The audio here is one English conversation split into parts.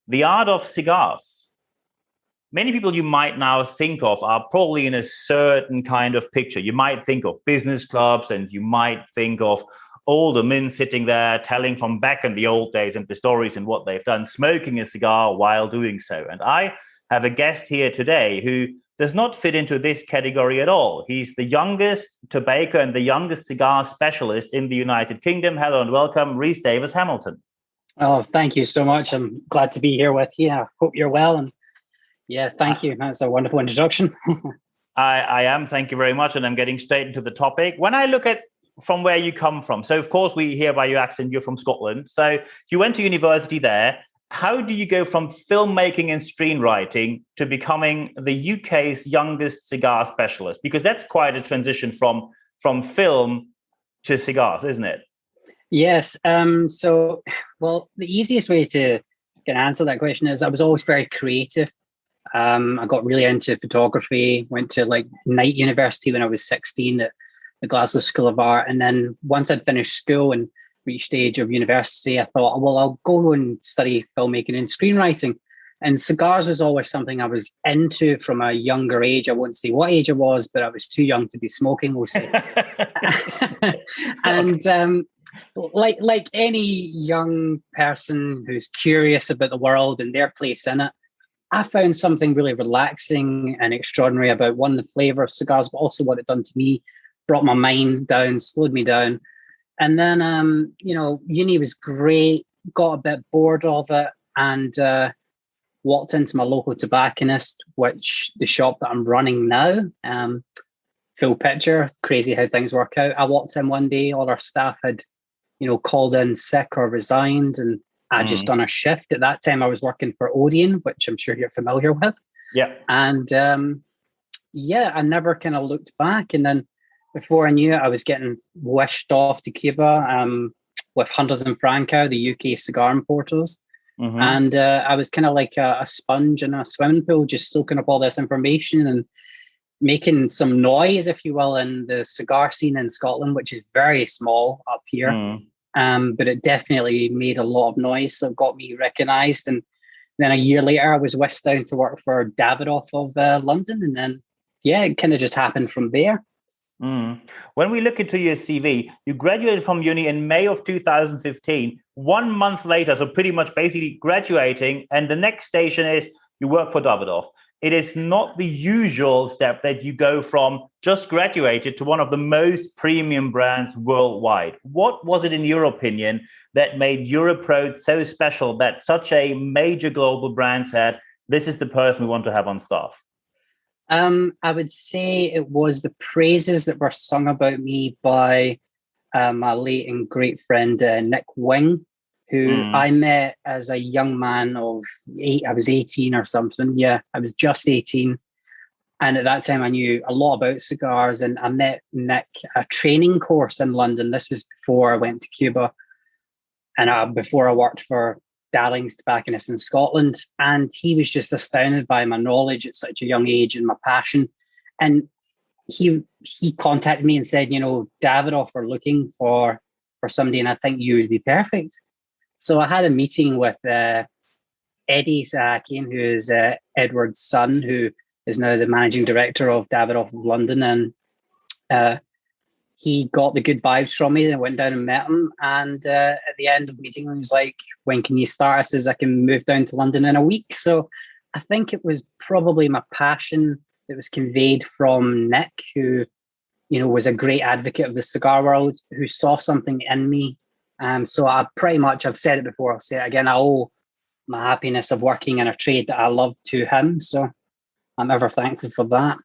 The art of cigars. Many people you might now think of are probably in a certain kind of picture. You might think of business clubs and you might think of older men sitting there telling from back in the old days and the stories and what they've done, smoking a cigar while doing so. And I have a guest here today who does not fit into this category at all. He's the youngest tobacco and the youngest cigar specialist in the United Kingdom. Hello and welcome, Rhys Davis Hamilton. Oh, thank you so much. I'm glad to be here with you. I hope you're well. And yeah, thank you. That's a wonderful introduction. I am. Thank you very much. And I'm getting straight into the topic. When I look at from where you come from, so of course we hear by your accent, you're from Scotland. So you went to university there. How do you go from filmmaking and screenwriting to becoming the UK's youngest cigar specialist? Because that's quite a transition from film to cigars, isn't it? Yes. Well, the easiest way to answer that question is I was always very creative. I got really into photography, went to like night university when I was 16 at the Glasgow School of Art. And then once I'd finished school and reached the age of university, I thought, well, I'll go and study filmmaking and screenwriting. And cigars was always something I was into from a younger age. I won't say what age I was, but I was too young to be smoking, we'll say. And like any young person who's curious about the world and their place in it, I found something really relaxing and extraordinary about the flavor of cigars, but also what it done to me, brought my mind down, slowed me down. And then, uni was great, got a bit bored of it, and walked into my local tobacconist, which the shop that I'm running now, full picture, crazy how things work out. I walked in one day, all our staff had, called in sick or resigned, and I'd just done a shift. At that time, I was working for Odeon, which I'm sure you're familiar with. Yeah. And I never kind of looked back. And then before I knew it, I was getting wished off to Cuba with Hunters and Franco, the UK cigar importers. Mm-hmm. And I was kind of like a sponge in a swimming pool, just soaking up all this information and making some noise, if you will, in the cigar scene in Scotland, which is very small up here. But it definitely made a lot of noise, so it got me recognised. And then a year later, I was whisked down to work for Davidoff of London. And then, it kind of just happened from there. When we look into your CV, you graduated from uni in May of 2015. 1 month later, so pretty much basically graduating, and the next station is you work for Davidoff. It is not the usual step that you go from just graduated to one of the most premium brands worldwide. What was it, in your opinion, that made your approach so special that such a major global brand said, this is the person we want to have on staff? I would say it was the praises that were sung about me by my late and great friend, Nick Wing, who I met as a young man of 8. I was 18 or something. Yeah, I was just 18. And at that time, I knew a lot about cigars. And I met Nick at a training course in London. This was before I went to Cuba and before I worked for Darling's Tobacconist in Scotland. And he was just astounded by my knowledge at such a young age and my passion. And he contacted me and said, Davidoff are looking for somebody, and I think you would be perfect. So I had a meeting with Eddie Sahakian, who is Edward's son, who is now the managing director of Davidoff of London. And he got the good vibes from me, and I went down and met him. And at the end of the meeting, he was like, when can you start? I says, I can move down to London in a week. So I think it was probably my passion that was conveyed from Nick, who, was a great advocate of the cigar world, who saw something in me. So I've said it before, I'll say it again, I owe my happiness of working in a trade that I love to him. So I'm ever thankful for that.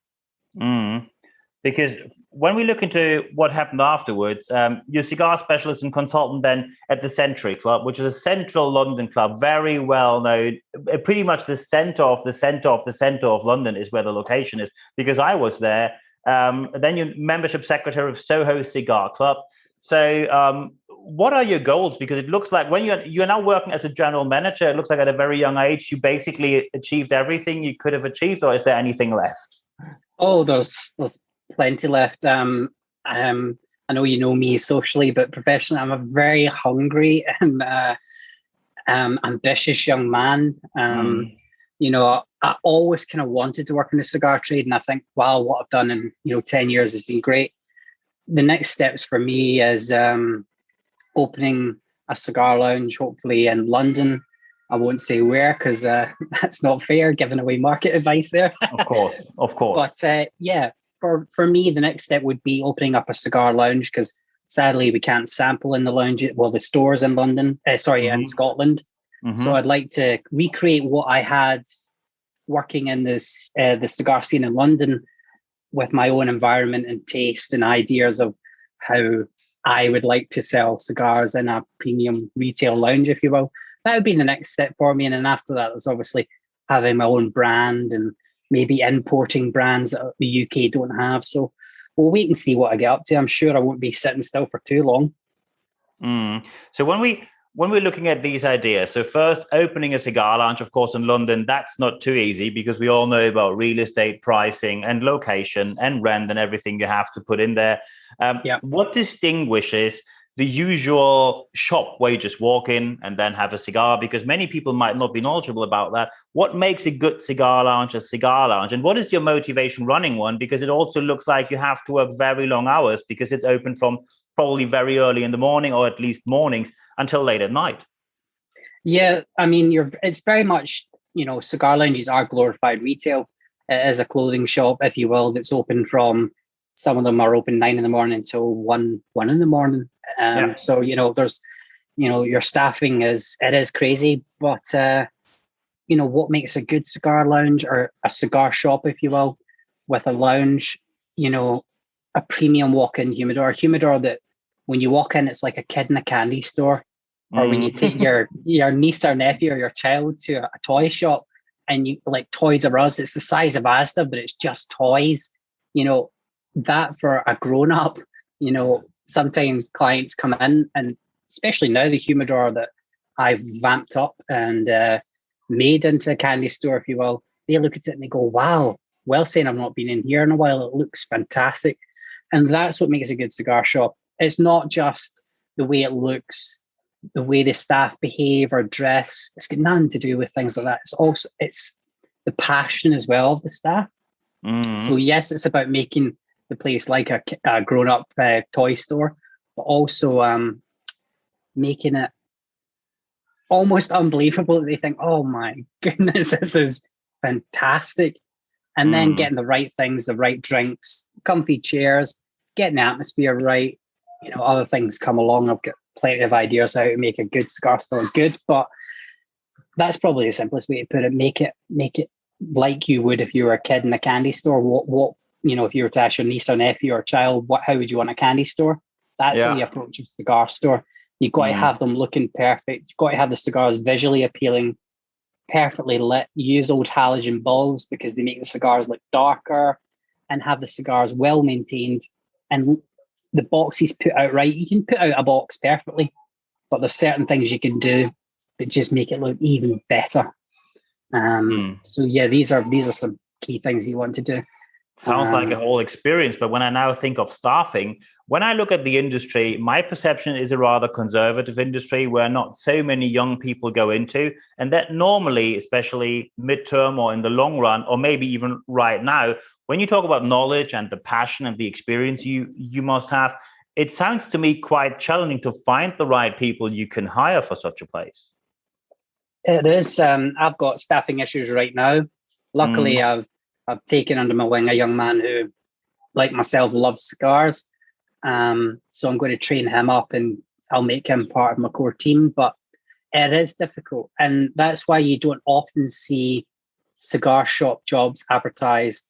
Because when we look into what happened afterwards, you're cigar specialist and consultant then at the Century Club, which is a central London club, very well known. Pretty much the center of London is where the location is, because I was there. Then you're membership secretary of Soho Cigar Club. So what are your goals? Because it looks like when you're now working as a general manager, it looks like at a very young age, you basically achieved everything you could have achieved, or is there anything left? Oh, there's plenty left. I know you know me socially, but professionally, I'm a very hungry ambitious young man. You know, I always kind of wanted to work in the cigar trade, and I think, wow, what I've done in 10 years has been great. The next steps for me is opening a cigar lounge, hopefully in London. I won't say where because that's not fair, giving away market advice there. Of course. But yeah, for me, the next step would be opening up a cigar lounge because sadly we can't sample in the lounge. Well, the stores in London, in Scotland. So I'd like to recreate what I had working in this the cigar scene in London with my own environment and taste and ideas of how I would like to sell cigars in a premium retail lounge, if you will. That would be the next step for me. And then after that, there's obviously having my own brand and maybe importing brands that the UK don't have. So we'll wait and see what I get up to. I'm sure I won't be sitting still for too long. So when we're looking at these ideas, so first opening a cigar lounge, of course, in London, that's not too easy because we all know about real estate pricing and location and rent and everything you have to put in there. What distinguishes the usual shop where you just walk in and then have a cigar? Because many people might not be knowledgeable about that. What makes a good cigar lounge a cigar lounge? And what is your motivation running one? Because it also looks like you have to work very long hours because it's open from probably very early in the morning, or at least mornings, until late at night. Yeah, I mean, it's very much, cigar lounges are glorified retail. It is a clothing shop, if you will, that's open from, some of them are open 9 in the morning till 1 in the morning. So, there's, your staffing is crazy, but, what makes a good cigar lounge or a cigar shop, if you will, with a lounge, a premium walk-in humidor that when you walk in, it's like a kid in a candy store. Or when you take your niece or nephew or your child to a toy shop and you like Toys R Us, it's the size of Asda, but it's just toys. That for a grown-up, sometimes clients come in, and especially now the humidor that I've vamped up and made into a candy store, if you will, they look at it and they go, wow, well, saying I've not been in here in a while, it looks fantastic. And that's what makes a good cigar shop. It's not just the way it looks, the way the staff behave or dress. It's got nothing to do with things like that. It's the passion as well of the staff. So yes, it's about making the place like a grown-up toy store, but also making it almost unbelievable that they think, oh my goodness, this is fantastic. And then getting the right things, the right drinks, comfy chairs, getting the atmosphere right. Other things come along. I've got plenty of ideas how to make a good cigar store good, but that's probably the simplest way to put it. Make it like you would if you were a kid in a candy store. What if you were to ask your niece or nephew or child, how would you want a candy store? That's how you approach a cigar store. You've got to have them looking perfect. You've got to have the cigars visually appealing, perfectly lit. Use old halogen bulbs because they make the cigars look darker, and have the cigars well maintained and the boxes put out right. You can put out a box perfectly, but there's certain things you can do that just make it look even better. So yeah, these are some key things you want to do. Sounds like a whole experience. But when I now think of staffing, when I look at the industry, my perception is a rather conservative industry where not so many young people go into. And that normally, especially midterm or in the long run, or maybe even right now, when you talk about knowledge and the passion and the experience you must have, it sounds to me quite challenging to find the right people you can hire for such a place. It is. I've got staffing issues right now. Luckily, I've taken under my wing a young man who, like myself, loves cigars. So I'm going to train him up and I'll make him part of my core team. But it is difficult. And that's why you don't often see cigar shop jobs advertised,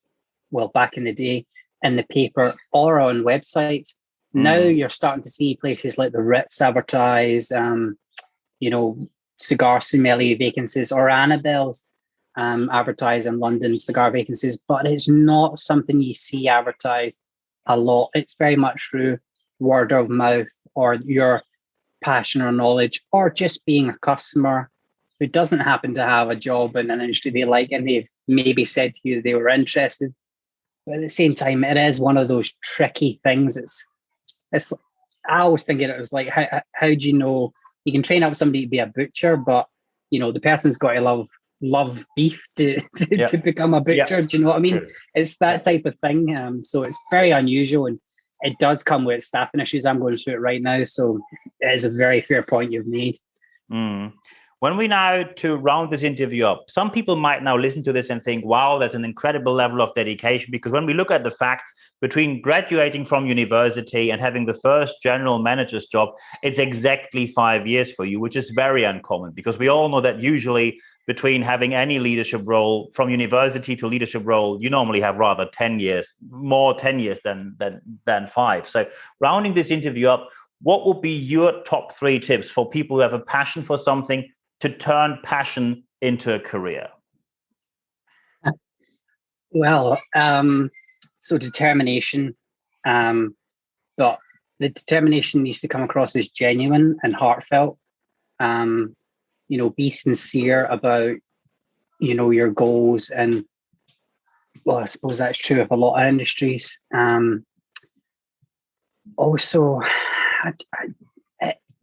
well, back in the day, in the paper or on websites. Now you're starting to see places like the Ritz advertise, cigar sommelier vacancies, or Annabelle's advertise in London cigar vacancies, but it's not something you see advertised a lot. It's very much through word of mouth or your passion or knowledge, or just being a customer who doesn't happen to have a job in an industry they like and they've maybe said to you they were interested. But at the same time, it is one of those tricky things. It's I always think it was like, how do you know you can train up somebody to be a butcher, but the person's got to love beef to become a butcher. Do you know what I mean? It's that type of thing. So it's very unusual, and it does come with staffing issues. I'm going through it right now, so it is a very fair point you've made. When we now, to round this interview up, some people might now listen to this and think, wow, that's an incredible level of dedication. Because when we look at the facts, between graduating from university and having the first general manager's job, it's exactly 5 years for you, which is very uncommon, because we all know that usually between having any leadership role from university to leadership role, you normally have rather 10 years, more 10 years than 5. So rounding this interview up, what would be your top 3 tips for people who have a passion for something to turn passion into a career? Well, so determination, but the determination needs to come across as genuine and heartfelt. Be sincere about, your goals. And well, I suppose that's true of a lot of industries. Also,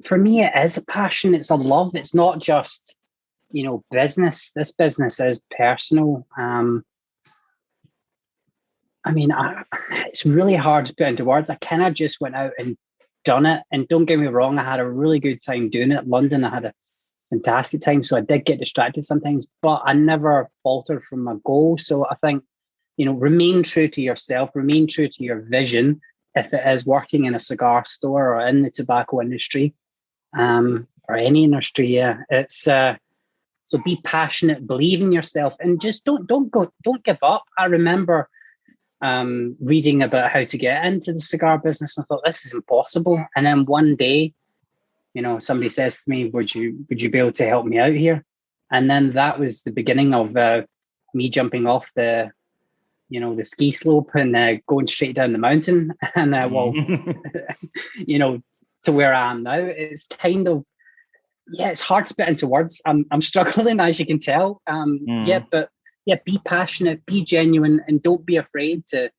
for me, it is a passion. It's a love. It's not just, business. This business is personal. It's really hard to put into words. I kind of just went out and done it. And don't get me wrong, I had a really good time doing it. London, I had a fantastic time. So I did get distracted sometimes, but I never faltered from my goal. So I think, remain true to yourself, remain true to your vision. If it is working in a cigar store or in the tobacco industry, or any industry, it's so be passionate, believe in yourself, and just don't give up. I remember reading about how to get into the cigar business, and I thought, this is impossible. And then one day, somebody says to me, would you be able to help me out here? And then that was the beginning of me jumping off the ski slope and going straight down the mountain. And to where I am now, it's kind of, it's hard to put into words. I'm struggling, as you can tell. Be passionate, be genuine, and don't be afraid to,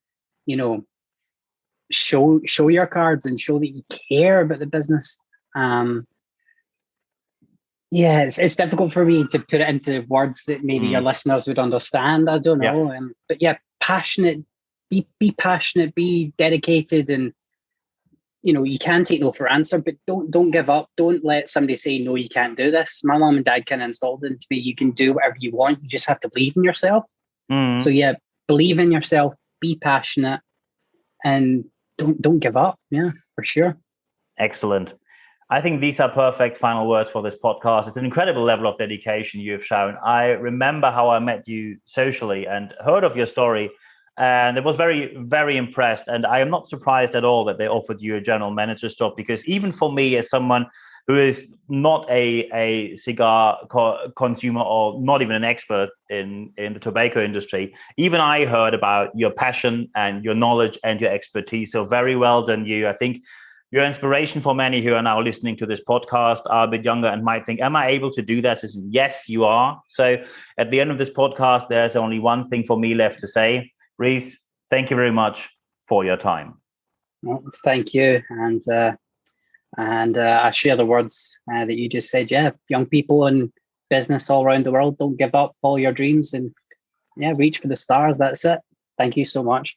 show your cards and show that you care about the business. It's difficult for me to put it into words that maybe your listeners would understand. I don't know. But passionate, be passionate, be dedicated, and you can take no for answer, but don't give up. Don't let somebody say, no, you can't do this. My mom and dad kind of installed into me, you can do whatever you want. You just have to believe in yourself. So believe in yourself, be passionate, and don't give up. Yeah, for sure. Excellent. I think these are perfect final words for this podcast. It's an incredible level of dedication you have shown. I remember how I met you socially and heard of your story, and I was very, very impressed. And I am not surprised at all that they offered you a general manager's job, because even for me, as someone who is not a cigar consumer or not even an expert in the tobacco industry, even I heard about your passion and your knowledge and your expertise. So very well done, you. I think your inspiration for many who are now listening to this podcast are a bit younger and might think, am I able to do this? Yes, you are. So at the end of this podcast, there's only one thing for me left to say. Rhys, thank you very much for your time. Well, thank you. And I share the words that you just said. Yeah, young people in business all around the world, don't give up, follow your dreams, and reach for the stars. That's it. Thank you so much.